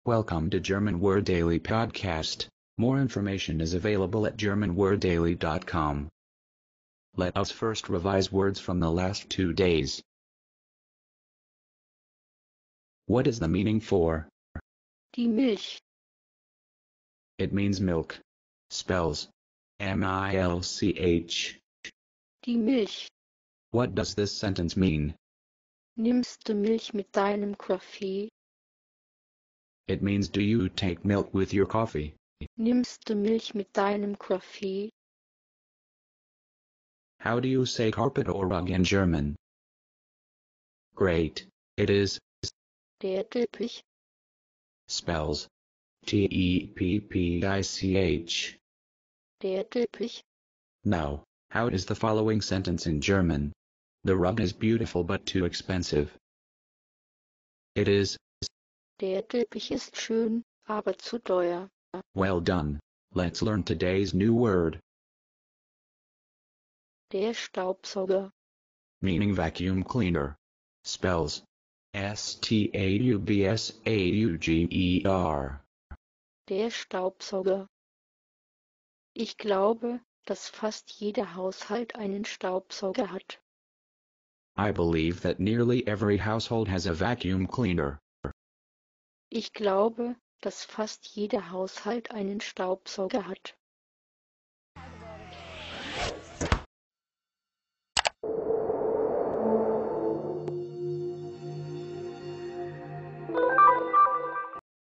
Welcome to German Word Daily Podcast. More information is available at germanworddaily.com. Let us first revise words from the last 2 days. What is the meaning for? Die Milch. It means milk. Spells MILCH. Die Milch. What does this sentence mean? Nimmst du Milch mit deinem Kaffee? It means do you take milk with your coffee? Nimmst du Milch mit deinem Kaffee? How do you say carpet or rug in German? Great. It is Der Teppich. spells TEPPICH. Der Teppich. Now, how is the following sentence in German? The rug is beautiful but too expensive. It is Der Teppich ist schön, aber zu teuer. well done. Let's learn today's new word, Der Staubsauger. meaning vacuum cleaner. Spells STAUBSAUGER. Der Staubsauger. Ich glaube, dass fast jeder Haushalt einen Staubsauger hat. I believe that nearly every household has a vacuum cleaner. Ich glaube, dass fast jeder Haushalt einen Staubsauger hat.